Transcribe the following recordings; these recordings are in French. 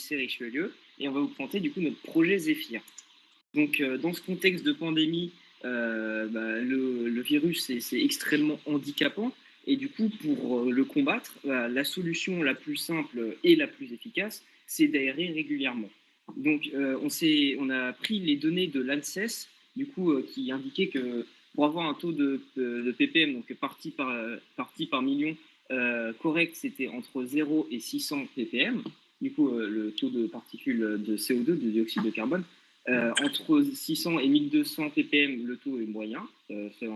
lycée Richelieu et on va vous présenter du coup notre projet Zéphyr. Donc, dans ce contexte de pandémie, le virus, c'est extrêmement handicapant et du coup, pour le combattre, la solution la plus simple et la plus efficace, c'est d'aérer régulièrement. Donc, on a pris les données de l'ANSES, du coup, qui indiquaient que pour avoir un taux de ppm, donc partie par million, correct, c'était entre 0 et 600 ppm, du coup, le taux de particules de CO2, de dioxyde de carbone. Entre 600 et 1200 ppm, le taux est moyen, ça va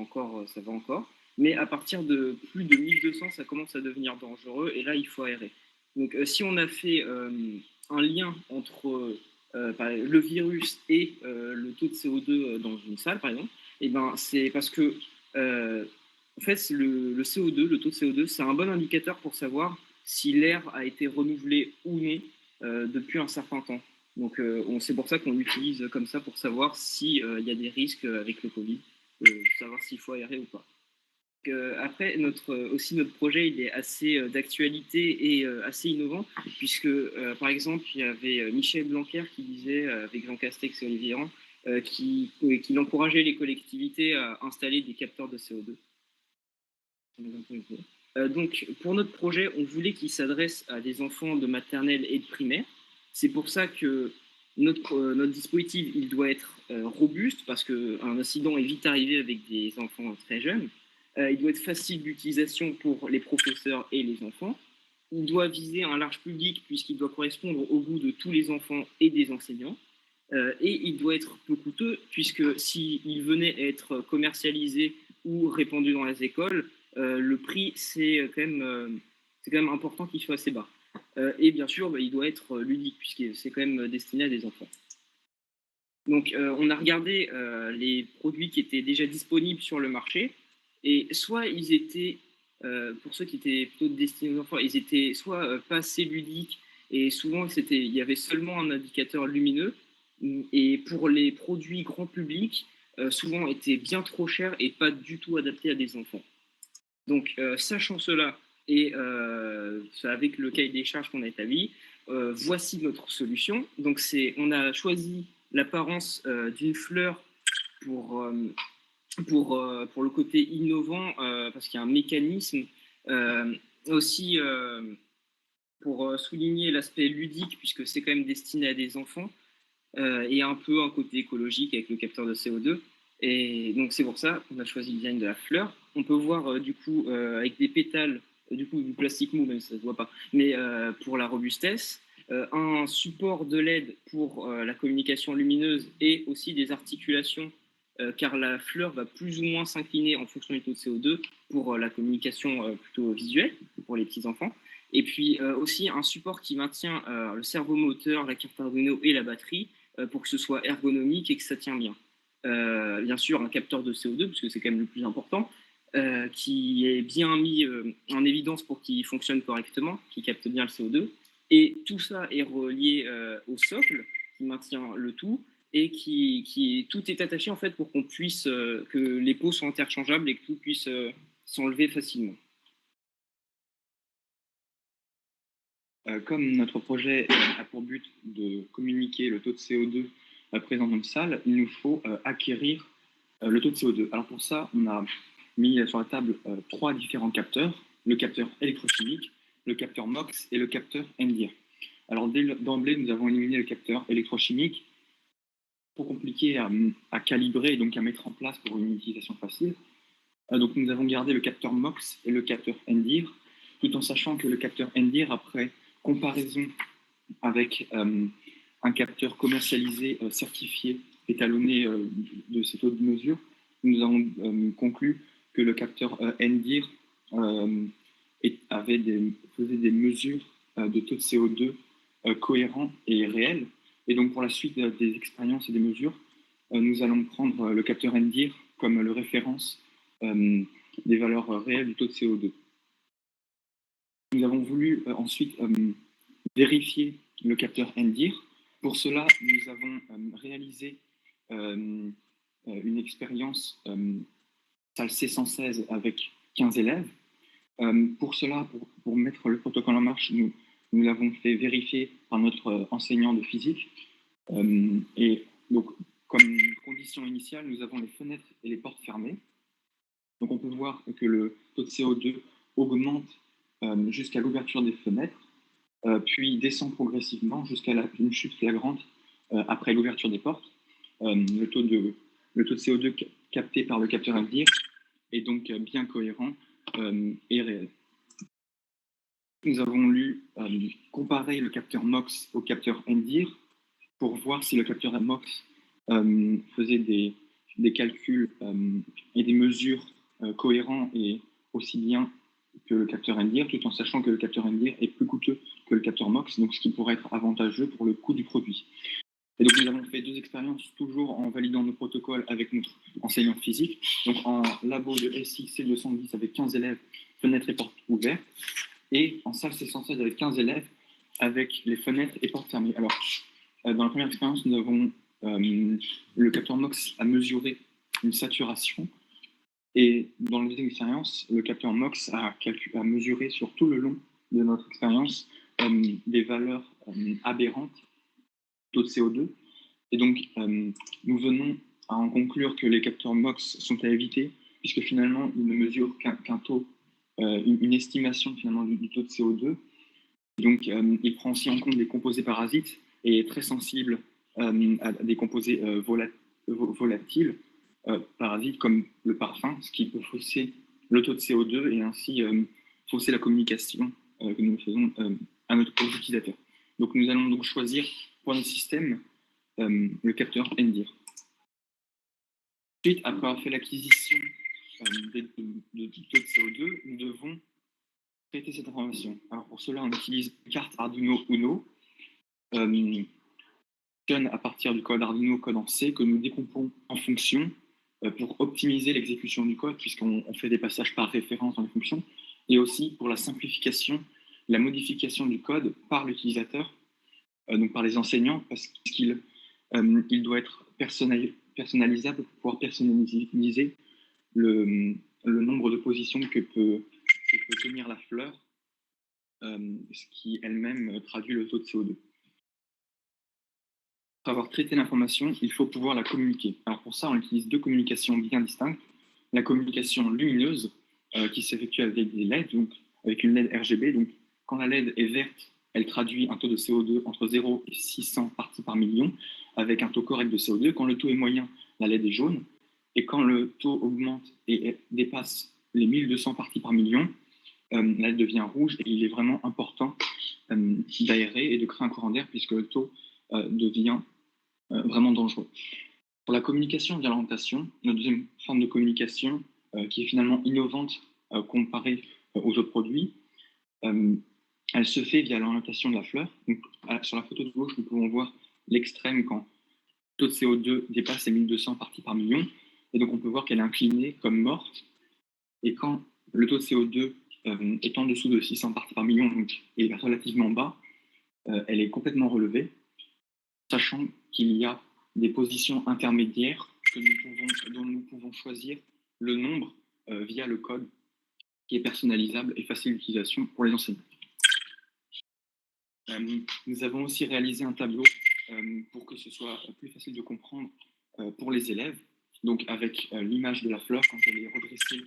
encore. Mais à partir de plus de 1200, ça commence à devenir dangereux et là, il faut aérer. Donc, si on a fait un lien entre le virus et le taux de CO2 dans une salle, par exemple, et ben, c'est parce que en fait, le CO2, le taux de CO2, c'est un bon indicateur pour savoir si l'air a été renouvelé ou non depuis un certain temps. Donc, c'est pour ça qu'on l'utilise comme ça pour savoir s'il y a des risques avec le Covid, savoir s'il faut aérer ou pas. Après, aussi notre projet, il est assez d'actualité et assez innovant, puisque, par exemple, il y avait Michel Blanquer qui disait, avec Jean Castex et Olivier Véran, qu'il encourageait les collectivités à installer des capteurs de CO2. Donc, pour notre projet, on voulait qu'il s'adresse à des enfants de maternelle et de primaire. C'est pour ça que notre dispositif, il doit être robuste, parce qu'un incident est vite arrivé avec des enfants très jeunes. Il doit être facile d'utilisation pour les professeurs et les enfants. Il doit viser un large public, puisqu'il doit correspondre au goût de tous les enfants et des enseignants. Et il doit être peu coûteux, puisque s'il venait à être commercialisé ou répandu dans les écoles, le prix, c'est quand même important qu'il soit assez bas. Et bien sûr, il doit être ludique, puisque c'est quand même destiné à des enfants. Donc, on a regardé les produits qui étaient déjà disponibles sur le marché, et soit ils étaient, pour ceux qui étaient plutôt destinés aux enfants, ils étaient soit pas assez ludiques, et souvent il y avait seulement un indicateur lumineux, et pour les produits grand public, souvent étaient bien trop chers et pas du tout adaptés à des enfants. Donc, sachant cela, et avec le cahier des charges qu'on a établi, voici notre solution. Donc, on a choisi l'apparence d'une fleur pour, pour le côté innovant, parce qu'il y a un mécanisme. Aussi, pour souligner l'aspect ludique, puisque c'est quand même destiné à des enfants, et un peu un côté écologique avec le capteur de CO2. Et donc c'est pour ça qu'on a choisi le design de la fleur. On peut voir du coup avec des pétales, du coup du plastique mou, même si ça ne se voit pas, mais pour la robustesse, un support de LED pour la communication lumineuse et aussi des articulations, car la fleur va plus ou moins s'incliner en fonction du taux de CO2 pour la communication plutôt visuelle pour les petits enfants. Et puis aussi un support qui maintient le servomoteur, la carte Arduino et la batterie, pour que ce soit ergonomique et que ça tient bien. Bien sûr, un capteur de CO2, parce que c'est quand même le plus important, qui est bien mis en évidence pour qu'il fonctionne correctement, qui capte bien le CO2. Et tout ça est relié au socle qui maintient le tout et tout est attaché en fait pour qu'on puisse, que les pots soient interchangeables et que tout puisse s'enlever facilement. Comme notre projet a pour but de communiquer le taux de CO2 présent dans une salle, il nous faut acquérir le taux de CO2. Alors pour ça, on a mis sur la table trois différents capteurs, le capteur électrochimique, le capteur MOX et le capteur NDIR. Alors d'emblée, nous avons éliminé le capteur électrochimique, trop compliqué à calibrer et donc à mettre en place pour une utilisation facile. Donc nous avons gardé le capteur MOX et le capteur NDIR, tout en sachant que le capteur NDIR, après comparaison avec un capteur commercialisé, certifié, étalonné de ces taux de mesure, nous avons conclu que le capteur NDIR faisait des mesures de taux de CO2 cohérents et réels. Et donc pour la suite des expériences et des mesures, nous allons prendre le capteur NDIR comme le référence des valeurs réelles du taux de CO2. Nous avons voulu ensuite vérifier le capteur NDIR. Pour cela, nous avons réalisé une expérience salle C116 avec 15 élèves. Pour cela, pour mettre le protocole en marche, nous nous l'avons fait vérifier par notre enseignant de physique. Et donc, comme condition initiale, nous avons les fenêtres et les portes fermées. Donc, on peut voir que le taux de CO2 augmente jusqu'à l'ouverture des fenêtres, puis descend progressivement jusqu'à une chute flagrante après l'ouverture des portes. Le taux de CO2 capté par le capteur NDIR est donc bien cohérent et réel. Nous avons comparé le capteur MOX au capteur NDIR pour voir si le capteur MOX faisait des calculs et des mesures cohérents et aussi bien que le capteur NDIR, tout en sachant que le capteur NDIR est plus coûteux que le capteur MOX, donc ce qui pourrait être avantageux pour le coût du produit. Et donc nous avons fait 2 expériences, toujours en validant nos protocoles avec notre enseignant physique. Donc en labo de SI C210 avec 15 élèves, fenêtres et portes ouvertes, et en salle C116 avec 15 élèves, avec les fenêtres et portes fermées. Alors, dans la première expérience, nous avons le capteur MOX a mesuré une saturation, et dans la deuxième expérience, le capteur MOX a mesuré sur tout le long de notre expérience des valeurs aberrantes taux de CO2. Et donc, nous venons à en conclure que les capteurs MOX sont à éviter, puisque finalement, ils ne mesurent qu'un taux, une estimation finalement du taux de CO2. Donc, il prend aussi en compte des composés parasites et est très sensible à des composés volatiles, parasites comme le parfum, ce qui peut fausser le taux de CO2 et ainsi fausser la communication que nous faisons aux utilisateurs. Donc, nous allons donc choisir pour notre système le capteur NDIR. Ensuite, après avoir fait l'acquisition du taux de CO2, nous devons traiter cette information. Alors pour cela, on utilise une carte Arduino Uno, à partir du code Arduino, code en C, que nous découpons en fonctions pour optimiser l'exécution du code, puisqu'on fait des passages par référence dans les fonctions, et aussi pour la simplification, la modification du code par l'utilisateur, donc par les enseignants, parce qu'il doit être personnalisable pour pouvoir personnaliser le nombre de positions que peut tenir la fleur, ce qui elle-même traduit le taux de CO2. Pour avoir traité l'information, il faut pouvoir la communiquer. Alors pour ça, on utilise 2 communications bien distinctes. La communication lumineuse, qui s'effectue avec des LED, donc avec une LED RGB. Donc quand la LED est verte, elle traduit un taux de CO2 entre 0 et 600 parties par million, avec un taux correct de CO2. Quand le taux est moyen, la LED est jaune. Et quand le taux augmente et dépasse les 1200 parties par million, la LED devient rouge, et il est vraiment important d'aérer et de créer un courant d'air, puisque le taux devient vraiment dangereux. Pour la communication via l'orientation, notre deuxième forme de communication qui est finalement innovante comparée aux autres produits, elle se fait via l'orientation de la fleur. Donc, sur la photo de gauche, nous pouvons voir l'extrême quand le taux de CO2 dépasse les 1200 parties par million. Et donc, on peut voir qu'elle est inclinée comme morte. Et quand le taux de CO2 est en dessous de 600 parties par million, donc est relativement bas, elle est complètement relevée, sachant qu'il y a des positions intermédiaires dont nous pouvons choisir le nombre via le code, qui est personnalisable et facile d'utilisation pour les enseignants. Nous avons aussi réalisé un tableau pour que ce soit plus facile de comprendre pour les élèves, donc avec l'image de la fleur quand elle est redressée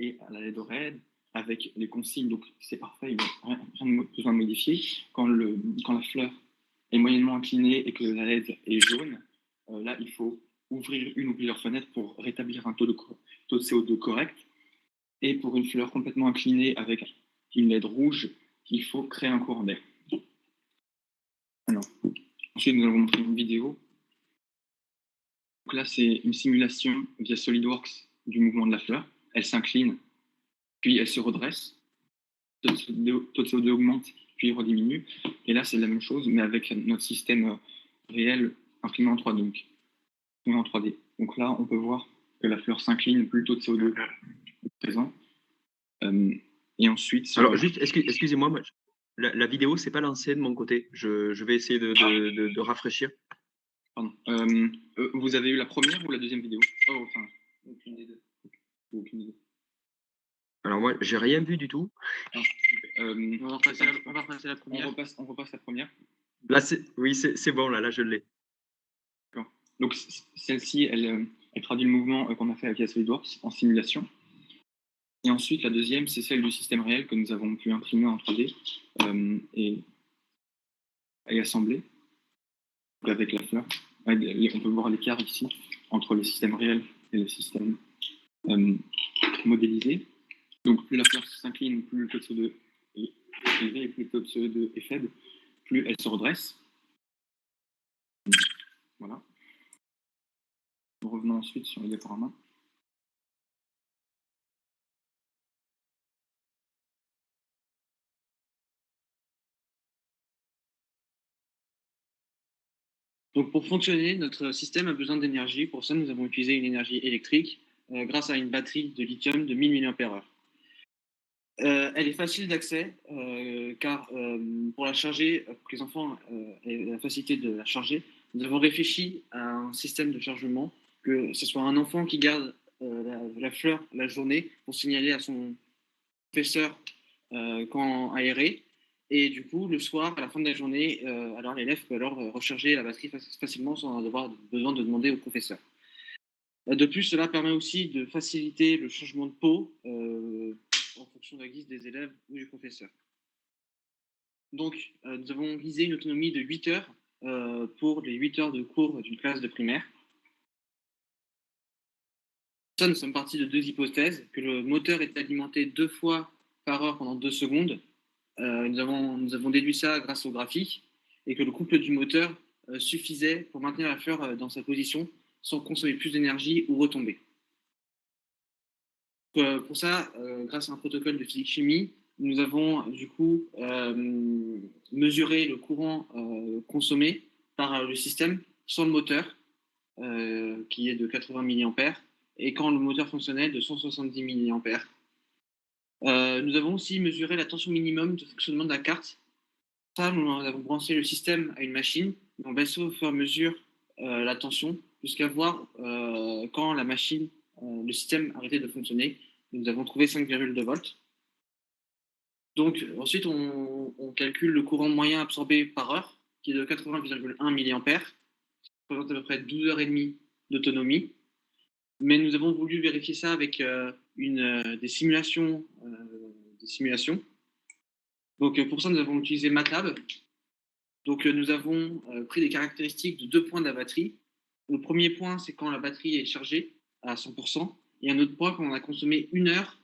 et à la LED raide, avec les consignes, donc c'est parfait, il n'y a rien besoin de modifier. Quand la fleur est moyennement inclinée et que la LED est jaune, là il faut ouvrir une ou plusieurs fenêtres pour rétablir un taux de CO2 correct. Et pour une fleur complètement inclinée avec une LED rouge, il faut créer un courant d'air. Alors, ensuite, nous allons montrer une vidéo. Donc là, c'est une simulation via SolidWorks du mouvement de la fleur. Elle s'incline, puis elle se redresse. Le taux de CO2 augmente, puis rediminue. Et là, c'est la même chose, mais avec notre système réel imprimé en 3D. Donc là, on peut voir que la fleur s'incline, plus le taux de CO2 est présent. Et ensuite... Alors, juste, excusez-moi, la vidéo, c'est pas lancée de mon côté. Je vais essayer de rafraîchir. Pardon. Vous avez eu la première ou la deuxième vidéo? Oh, enfin, aucune des deux. Alors moi, j'ai rien vu du tout. On va repasser la première. On repasse la première. Là, oui, c'est bon, là, je l'ai. Donc celle-ci, elle traduit le mouvement qu'on a fait avec la SolidWorks en simulation. Et ensuite, la deuxième, c'est celle du système réel que nous avons pu imprimer en 3D et assembler avec la fleur. On peut voir l'écart ici entre le système réel et le système modélisé. Donc plus la fleur s'incline, plus le taux de CO2 est élevé et plus le taux de CO2 est faible, plus elle se redresse. Voilà. Nous revenons ensuite sur le diaporama. Donc pour fonctionner, notre système a besoin d'énergie. Pour ça, nous avons utilisé une énergie électrique grâce à une batterie de lithium de 1000 mAh. Elle est facile d'accès car pour la charger, pour que les enfants aient la facilité de la charger, nous avons réfléchi à un système de chargement, que ce soit un enfant qui garde la fleur la journée pour signaler à son professeur quand aéré, et du coup le soir, à la fin de la journée, alors l'élève peut alors recharger la batterie facilement sans avoir besoin de demander au professeur. De plus, cela permet aussi de faciliter le changement de peau en fonction de la guise des élèves ou du professeur. Donc, nous avons visé une autonomie de 8 heures pour les 8 heures de cours d'une classe de primaire. Ça, nous sommes partis de deux hypothèses, que le moteur est alimenté 2 fois par heure pendant 2 secondes. Nous avons déduit ça grâce au graphique, et que le couple du moteur suffisait pour maintenir la fleur dans sa position sans consommer plus d'énergie ou retomber. Pour ça, grâce à un protocole de physique-chimie, nous avons du coup mesuré le courant consommé par le système sans le moteur, qui est de 80 mA, et quand le moteur fonctionnait, de 170 mA. Nous avons aussi mesuré la tension minimum de fonctionnement de la carte. Ça, nous avons branché le système à une machine. On baissait au fur et à mesure la tension jusqu'à voir quand la machine, le système arrêtait de fonctionner. Nous avons trouvé 5,2 volts. Donc ensuite, on calcule le courant moyen absorbé par heure, qui est de 80,1 mA, qui représente à peu près 12h30 d'autonomie. Mais nous avons voulu vérifier ça avec des simulations. Donc pour ça, nous avons utilisé MATLAB. Donc nous avons pris des caractéristiques de 2 points de la batterie. Le premier point, c'est quand la batterie est chargée à 100%. Et un autre point, quand on a consommé 1 heure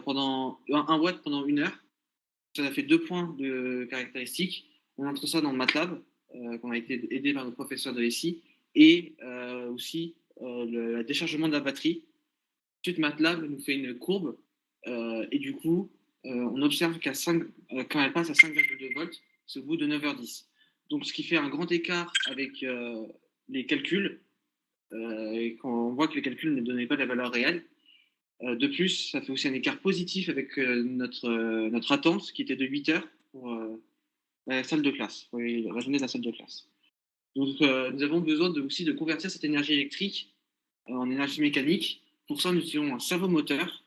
pendant 1 watt pendant 1 heure. Ça a fait 2 points de caractéristiques. On entre ça dans MATLAB, qu'on a été aidé par nos professeurs de l'ESI, et aussi le déchargement de la batterie. Ensuite, MATLAB nous fait une courbe, et du coup, on observe quand elle passe à 5,2 volts, c'est au bout de 9h10. Donc, ce qui fait un grand écart avec les calculs, et quand on voit que les calculs ne donnaient pas la valeur réelle. De plus, ça fait aussi un écart positif avec notre attente qui était de 8 heures pour la salle de classe, pour la journée de la salle de classe. Donc, nous avons besoin aussi de convertir cette énergie électrique en énergie mécanique. Pour ça, nous utilisons un servomoteur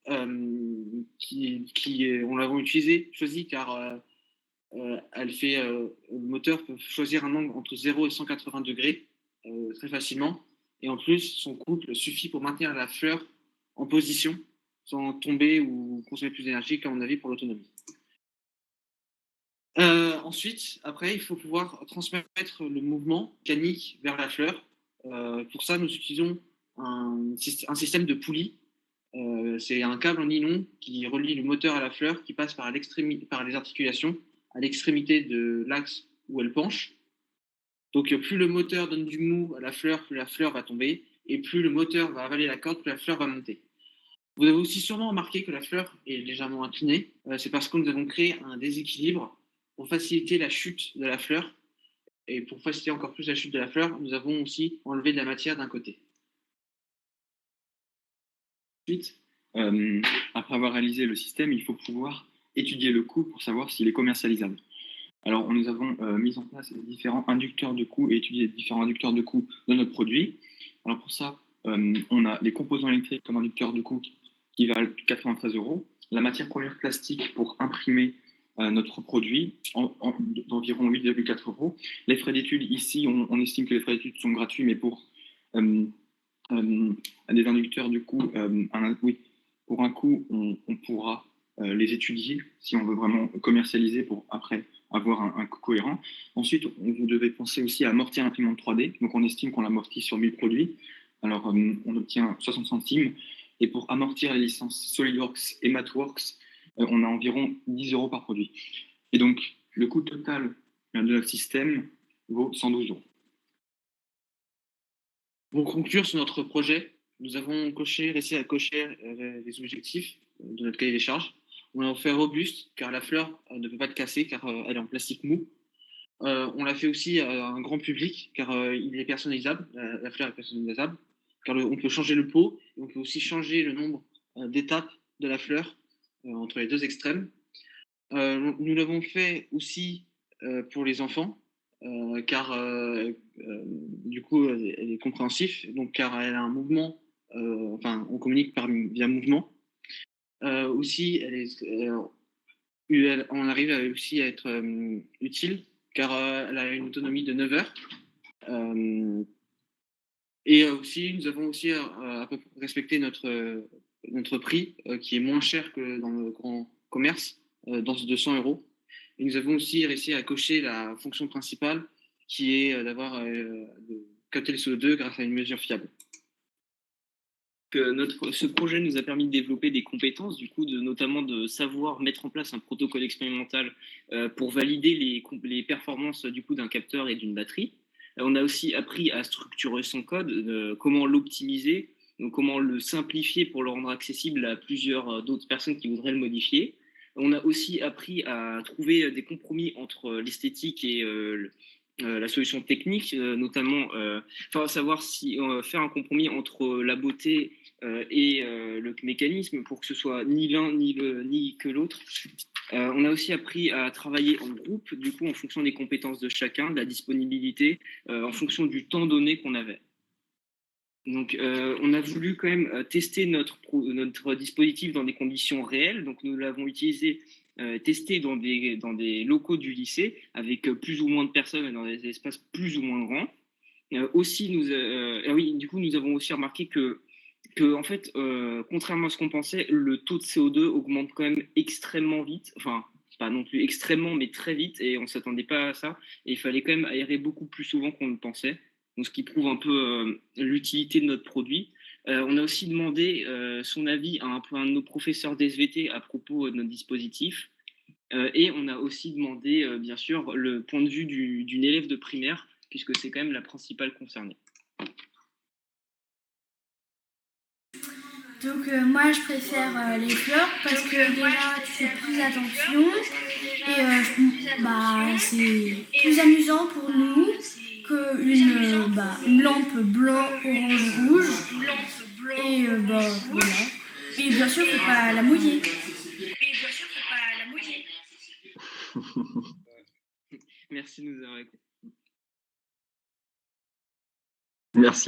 on l'a choisi car le moteur peut choisir un angle entre 0 et 180 degrés très facilement. Et en plus, son couple suffit pour maintenir la fleur en position sans tomber ou consommer plus d'énergie, comme on a vu pour l'autonomie. Ensuite, après, il faut pouvoir transmettre le mouvement mécanique vers la fleur. Pour ça, nous utilisons un système de poulies. C'est un câble en nylon qui relie le moteur à la fleur, qui passe par les articulations à l'extrémité de l'axe où elle penche. Donc, plus le moteur donne du mou à la fleur, plus la fleur va tomber, et plus le moteur va avaler la corde, plus la fleur va monter. Vous avez aussi sûrement remarqué que la fleur est légèrement inclinée. C'est parce que nous avons créé un déséquilibre pour faciliter la chute de la fleur. Et pour faciliter encore plus la chute de la fleur, nous avons aussi enlevé de la matière d'un côté. Ensuite, après avoir réalisé le système, il faut pouvoir étudier le coût pour savoir s'il est commercialisable. Alors, nous avons mis en place différents inducteurs de coûts et étudié différents inducteurs de coûts de notre produit. Alors pour ça, on a les composants électriques comme inducteurs de coûts qui valent 93 €. La matière première plastique pour imprimer notre produit, d'environ 8,4 €. Les frais d'études, ici, on estime que les frais d'études sont gratuits, mais pour des inducteurs, du coup, oui, pour un coût, on pourra les étudier si on veut vraiment commercialiser pour après avoir un coût cohérent. Ensuite, vous devez penser aussi à amortir l'imprimante 3D. Donc, on estime qu'on l'amortit sur 1000 produits. Alors, on obtient 60 centimes. Et pour amortir les licences SolidWorks et MathWorks, on a environ 10 € par produit. Et donc, le coût total de notre système vaut 112 €. Pour conclure sur notre projet, nous avons réussi à cocher les objectifs de notre cahier des charges. On l'a fait robuste car la fleur ne peut pas être cassée car elle est en plastique mou. On l'a fait aussi à un grand public car il est personnalisable, la fleur est personnalisable, car on peut changer le pot et on peut aussi changer le nombre d'étapes de la fleur entre les deux extrêmes. Nous l'avons fait aussi pour les enfants car du coup elle est compréhensif, donc car elle a un mouvement, enfin on communique via mouvement. Aussi, on arrive aussi à être utile car elle a une autonomie de 9 heures. Et aussi, nous avons aussi à peu près respecté notre prix qui est moins cher que dans le grand commerce, dans ce 200 €. Et nous avons aussi réussi à cocher la fonction principale qui est de capter le CO2 grâce à une mesure fiable. Ce projet nous a permis de développer des compétences, du coup, notamment de savoir mettre en place un protocole expérimental pour valider les performances du coup d'un capteur et d'une batterie. On a aussi appris à structurer son code, comment l'optimiser, donc comment le simplifier pour le rendre accessible à plusieurs d'autres personnes qui voudraient le modifier. On a aussi appris à trouver des compromis entre l'esthétique et la solution technique, notamment savoir si faire un compromis entre la beauté et le mécanisme pour que ce soit ni l'un ni que l'autre. On a aussi appris à travailler en groupe, du coup en fonction des compétences de chacun, de la disponibilité, en fonction du temps donné qu'on avait. Donc, on a voulu quand même tester notre dispositif dans des conditions réelles. Donc, nous l'avons utilisé, testé dans des locaux du lycée avec plus ou moins de personnes et dans des espaces plus ou moins grands. Aussi, oui, du coup, nous avons aussi remarqué que en fait, contrairement à ce qu'on pensait, le taux de CO2 augmente quand même extrêmement vite. Enfin, pas non plus extrêmement, mais très vite. Et on ne s'attendait pas à ça. Et il fallait quand même aérer beaucoup plus souvent qu'on le pensait. Donc, ce qui prouve un peu l'utilité de notre produit. On a aussi demandé son avis à un de nos professeurs d'SVT à propos de notre dispositif. Et on a aussi demandé, bien sûr, le point de vue d'une élève de primaire, puisque c'est quand même la principale concernée. Donc moi je préfère les fleurs parce que déjà tu fais plus attention et c'est plus amusant pour nous qu'une lampe blanc, orange, rouge et voilà. Et bien sûr faut pas la mouiller. Merci de nous avoir écoutés. Merci.